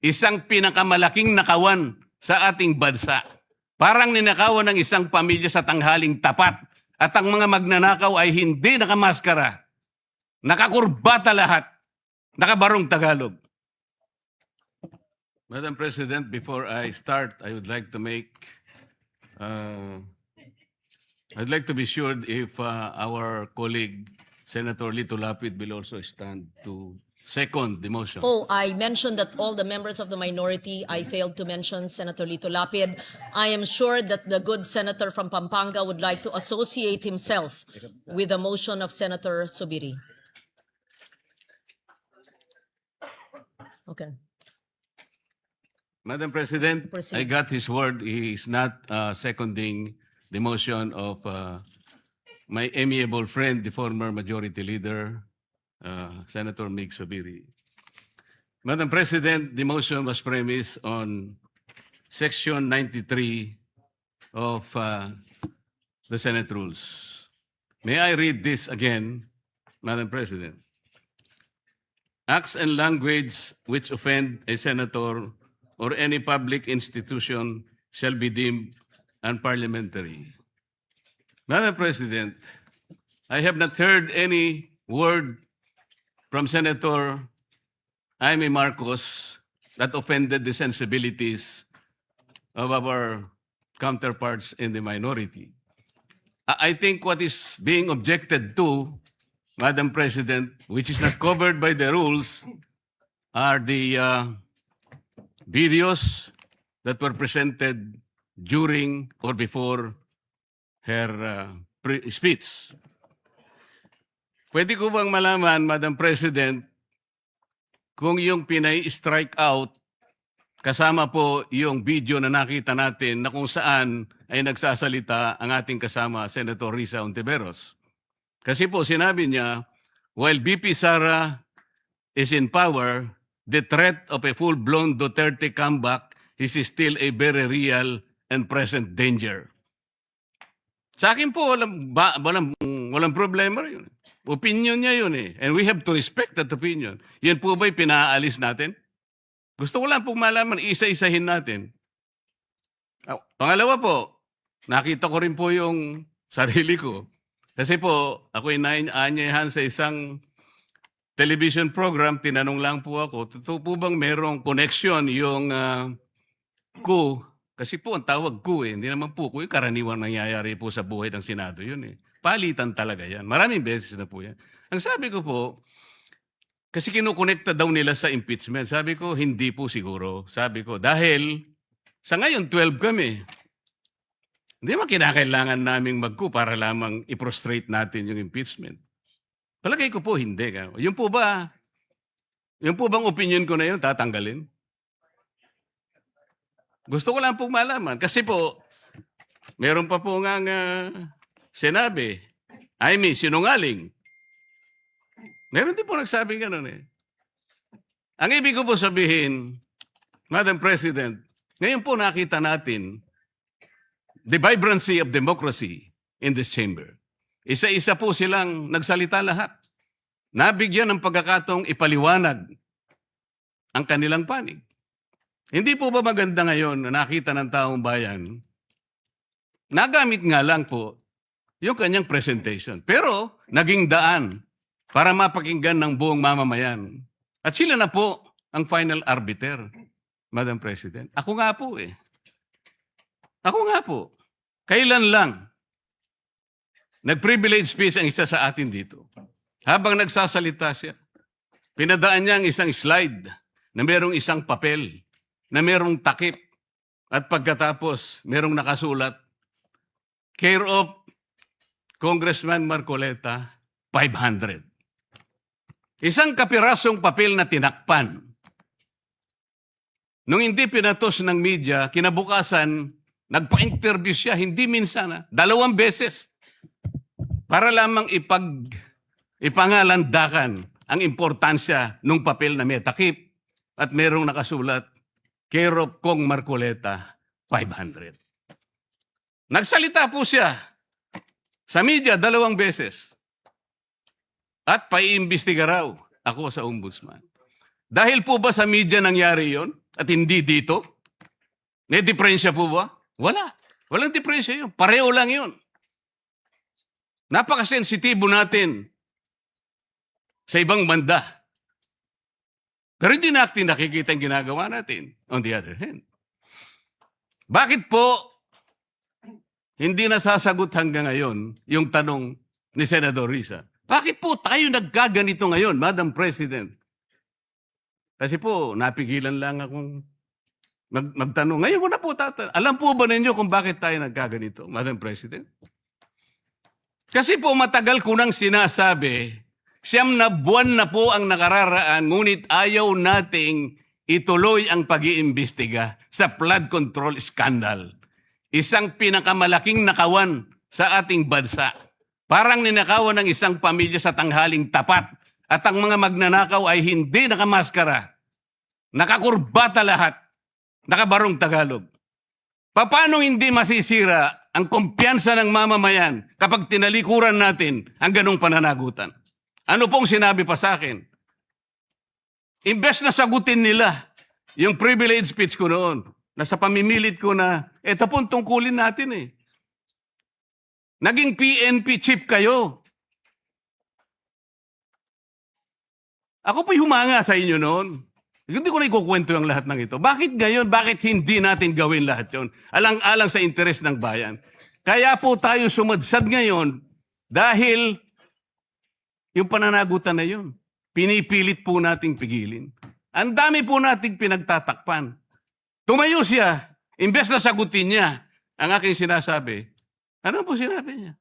isang pinakamalaking nakawan sa ating bansa. Parang ninakawan ng isang pamilya sa tanghaling tapat at ang mga magnanakaw ay hindi nakamaskara. Nakakurbata lahat. Nakabarong Tagalog. Madam President, before I start, I would like to I'd like to be sure if our colleague, Senator Lito Lapid, will also stand to second the motion. Oh, I mentioned that all the members of the minority. I failed to mention Senator Lito Lapid. I am sure that the good senator from Pampanga would like to associate himself with the motion of Senator Subiri. Okay. Madam President, Proceed. I got his word. He is not seconding the motion of my amiable friend, the former Majority Leader, Senator Mig Subiri. Madam President, the motion was premised on Section 93 of the Senate Rules. May I read this again, Madam President? Acts and language which offend a senator or any public institution shall be deemed unparliamentary. Madam President, I have not heard any word from Senator Jaime Marcos that offended the sensibilities of our counterparts in the minority. I think what is being objected to, Madam President, which is not covered by the rules, are the videos that were presented during or before her speech. Pwede ko bang malaman, Madam President, kung yung pinay-strike out, kasama po yung video na nakita natin na kung saan ay nagsasalita ang ating kasama, Senator Risa Ontiveros. Kasi po sinabi niya, while BP Sara is in power, the threat of a full-blown Duterte comeback is still a very real and present danger. Sa akin po, walang problema yun. Opinion niya yun eh. And we have to respect that opinion. Yan po ba'y pinaalis natin? Gusto ko lang pong malaman, isa-isahin natin. Pangalawa po, nakita ko rin po yung sarili ko. Kasi po, ako'y naanyayahan sa isang television program, tinanong lang po ako, totoo po bang merong connection yung coup? Kasi po, ang tawag coup eh. Hindi naman po coup, yung karaniwang nangyayari po sa buhay ng Senado yun eh. Palitan talaga yan. Maraming beses na po yan. Ang sabi ko po, kasi kinukonekta daw nila sa impeachment. Sabi ko, hindi po siguro. Sabi ko, dahil sa ngayon, 12 kami. Hindi man kinakailangan naming mag-coup para lamang i-prostrate natin yung impeachment. Palagay ko po, hindi. Yung po bang opinion ko na yun, tatanggalin? Gusto ko lang pong malaman. Kasi po, meron pa po nga sinabi, Jaime, sinungaling. Meron din po nagsabi gano'n eh. Ang ibig ko po sabihin, Madam President, ngayon po nakita natin the vibrancy of democracy in this chamber. Isa-isa po silang nagsalita lahat. Nabigyan ng pagkakataong ipaliwanag ang kanilang panig. Hindi po ba maganda ngayon na nakita ng taong bayan, nagamit nga lang po yung kanyang presentation. Pero naging daan para mapakinggan ng buong mamamayan. At sila na po ang final arbiter, Madam President. Ako nga po eh. Ako nga po. Kailan lang nag-privilege speech ang isa sa atin dito. Habang nagsasalita siya, pinadaan niya ang isang slide na merong isang papel, na merong takip, at pagkatapos merong nakasulat, care of Congressman Marcoleta, 500. Isang kapirasong papel na tinakpan. Nung hindi pinatos ng media, kinabukasan, nagpa-interview siya, hindi minsan, 2 beses. Para lamang ipangalandakan ang importansya ng papel na may takip at merong nakasulat, care of Kong Marcoleta, 500. Nagsalita po siya sa media 2 beses. At paiimbestiga raw ako sa ombudsman. Dahil po ba sa media nangyari yon? at hindi dito? May diferensya po ba? Wala. Walang diferensya yun. Pareho lang yun. Napakasensitibo natin sa ibang banda. Pero hindi natin nakikita ang ginagawa natin. On the other hand. Bakit po hindi nasasagot hanggang ngayon yung tanong ni Senador Risa? Bakit po tayo nagkaganito ngayon, Madam President? Kasi po, napigilan lang akong magtanong. Ngayon ko na po tatanong. Alam po ba ninyo kung bakit tayo nagkaganito, Madam President? Kasi po matagal ko nang sinasabi, 9 na buwan na po ang nakararaan, ngunit ayaw nating ituloy ang pag-iimbestiga sa flood control scandal. Isang pinakamalaking nakawan sa ating bansa. Parang ninakawan ng isang pamilya sa tanghaling tapat at ang mga magnanakaw ay hindi nakamaskara. Nakakurbata lahat. Nakabarong Tagalog. Paano hindi masisira ang kumpiyansa ng mamamayan kapag tinalikuran natin ang ganong pananagutan? Ano pong sinabi pa sa akin? Imbes na sagutin nila yung privilege speech ko noon, na sa pamimilit ko na, eto pong tungkulin natin eh. Naging PNP chief kayo. Ako po'y humanga sa inyo noon. Hindi ko na ikukwento yung lahat ng ito. Bakit ngayon? Bakit hindi natin gawin lahat yon? Alang-alang sa interes ng bayan. Kaya po tayo sumadsad ngayon dahil yung pananagutan na yun, pinipilit po nating pigilin. Ang dami po nating pinagtatakpan. Tumayo siya, imbes na sagutin niya ang aking sinasabi. Ano po sinabi niya?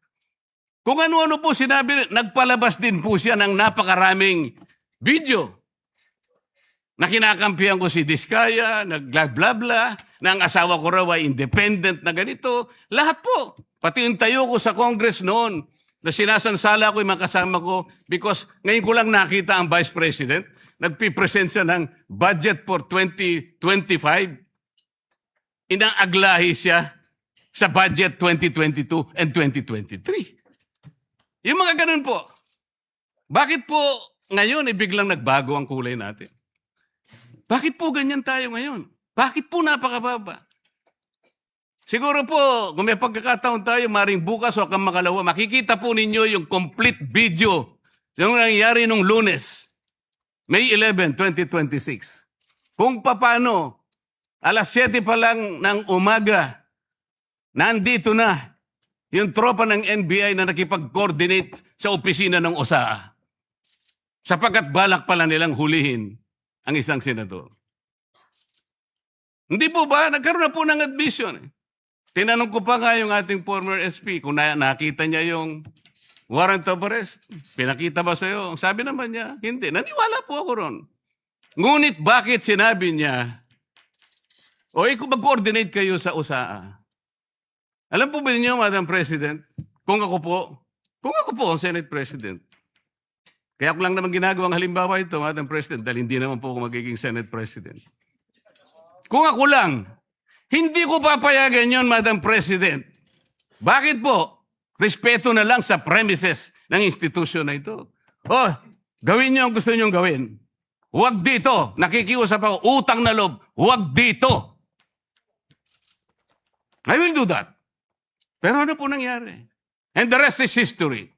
Kung ano-ano po sinabi, nagpalabas din po siya ng napakaraming video na kinakampihan ko si Diskaya, nag-bla-bla-bla, na ang asawa ko raw ay independent na ganito. Lahat po. Pati yung tayo ko sa Congress noon, na sinasansala ko yung mga kasama ko because ngayon ko lang nakita ang Vice President, nagpipresent siya ng budget for 2025. Inaaglahi siya sa budget 2022 and 2023. Yung mga ganun po. Bakit po ngayon biglang nagbago ang kulay natin? Bakit po ganyan tayo ngayon? Bakit po napakababa? Siguro po, kung may pagkakataon tayo, maring bukas o kang makalawa, makikita po ninyo yung complete video yung nangyari nung Lunes, May 11, 2026. Kung paano, alas 7 pa lang ng umaga, nandito na yung tropa ng NBI na nakipag-coordinate sa opisina ng OSAA. Sapagkat balak pala nilang hulihin ang isang senador. Hindi po ba? Nagkaroon na po ng admission. Tinanong ko pa nga yung ating former SP kung nakita niya yung warrant of arrest. Pinakita ba sa'yo? Sabi naman niya, hindi. Naniwala po ako ron. Ngunit bakit sinabi niya, o mag-coordinate kayo sa USAA? Alam po ba niyo, Madam President, kung ako po ang Senate President, kaya ko lang naman ginagawang halimbawa ito, Madam President, dahil hindi naman po ako magiging Senate President. Kung ako lang, hindi ko papayagan yon, Madam President. Bakit po? Respeto na lang sa premises ng institusyon na ito. Oh, gawin niyo ang gusto niyong gawin. Huwag dito. Nakikiusap ako, utang na loob. Huwag dito. I will do that. Pero ano po nangyari? And the rest is history.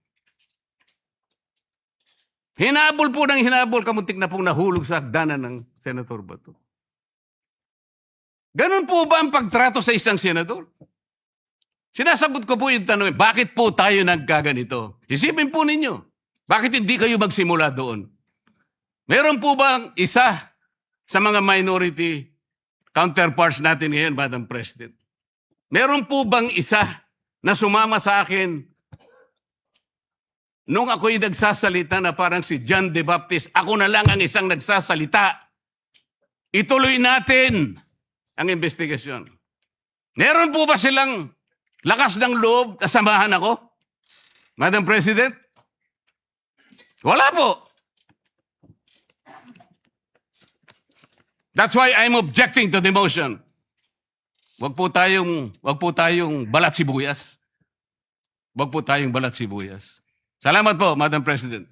Hinabol po ng hinabol, kamuntik na pong nahulog sa hagdanan ng Senator Bato. Ganun po ba ang pagtrato sa isang senador? Sinasagot ko po yung tanong, bakit po tayo nagkaganito? Isipin po ninyo, bakit hindi kayo magsimula doon? Meron po bang isa sa mga minority counterparts natin ngayon, Madam President? Meron po bang isa na sumama sa akin nung ako'y nagsasalita na parang si John the Baptist, ako na lang ang isang nagsasalita. Ituloy natin ang investigasyon. Meron po ba silang lakas ng loob na samahan ako? Madam President? Wala po. That's why I'm objecting to the motion. Wag po tayong balat sibuyas. Wag po tayong balat sibuyas. Salamat po, Madam President.